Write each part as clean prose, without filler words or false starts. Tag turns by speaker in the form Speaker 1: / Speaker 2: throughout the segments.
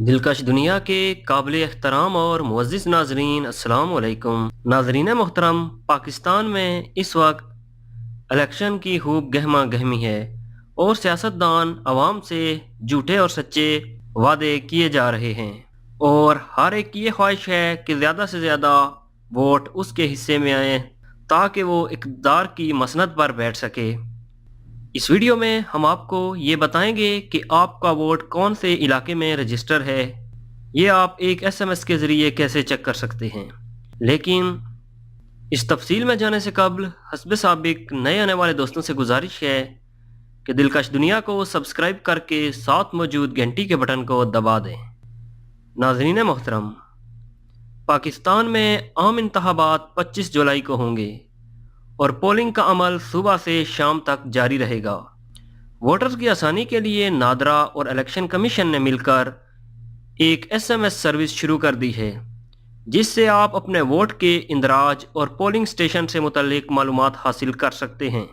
Speaker 1: दिलकश दुनिया के काबिल एहतराम और मुअज़्ज़िज़ नाज़रीन, अस्सलाम वालेकुम। नाज़रीन मोहतरम, पाकिस्तान में इस वक्त इलेक्शन की खूब गहमा गहमी है और सियासतदान अवाम से झूठे और सच्चे वादे किए जा रहे हैं और हर एक की ये ख्वाहिश है कि ज़्यादा से ज़्यादा वोट उसके हिस्से में आए ताकि वो इक़्तिदार की मसनद पर बैठ सके। इस वीडियो में हम आपको ये बताएंगे कि आपका वोट कौन से इलाके में रजिस्टर है। ये आप एक एसएमएस के ज़रिए कैसे चेक कर सकते हैं। लेकिन इस तफसील में जाने से कबल हस्ब साबिक नए आने वाले दोस्तों से गुजारिश है कि दिलकश दुनिया को सब्सक्राइब करके साथ मौजूद घंटी के बटन को दबा दें। नाज़रीन मोहतरम, पाकिस्तान में आम इंतखाबात 25 जुलाई को होंगे और पोलिंग का अमल सुबह से शाम तक जारी रहेगा। वोटर्स की आसानी के लिए नादरा और इलेक्शन कमीशन ने मिलकर एक एसएमएस सर्विस शुरू कर दी है, जिससे आप अपने वोट के इंदराज और पोलिंग स्टेशन से मुतल्लिक मालूमात हासिल कर सकते हैं।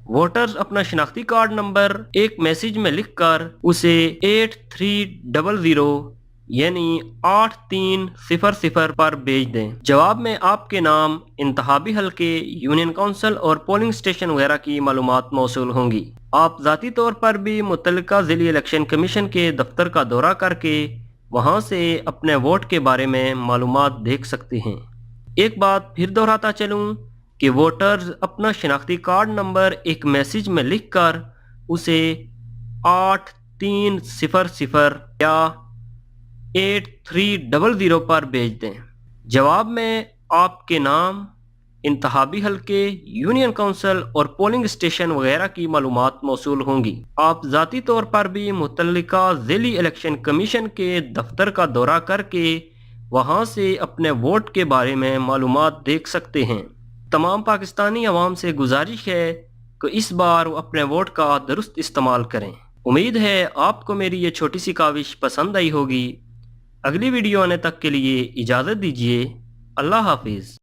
Speaker 1: वोटर्स अपना शनाख्ती कार्ड नंबर एक मैसेज में लिखकर उसे 8300 यानी 8300 पर भेज दें। जवाब में आपके नाम, इंतखाबी हल्के, यूनियन काउंसिल और पोलिंग स्टेशन वगैरह की मालूमात मौसूल होंगी। आप ज़ाती तौर पर भी मुतल्लिका ज़िली इलेक्शन कमीशन के दफ्तर का दौरा करके वहां से अपने वोट के बारे में मालूमात देख सकते हैं। एक बात फिर दोहराता चलूं कि वोटर्स अपना शनाख्ती कार्ड नंबर एक मैसेज में लिखकर उसे 8300 या 8300 पर भेज दें। जवाब में आपके नाम, इंतखाबी हल्के, यूनियन काउंसिल और पोलिंग स्टेशन वगैरह की मालूमात मौसूल होंगी। आप ज़ाती तौर पर भी मुतल्लिका ज़िली इलेक्शन कमीशन के दफ्तर का दौरा करके वहां से अपने वोट के बारे में मालूमात देख सकते हैं। तमाम पाकिस्तानी अवाम से गुजारिश है कि इस बार वो अपने वोट का दुरुस्त इस्तेमाल करें। उम्मीद है आपको मेरी ये छोटी सी काविश पसंद आई होगी। अगली वीडियो आने तक के लिए इजाज़त दीजिए। अल्लाह हाफिज़।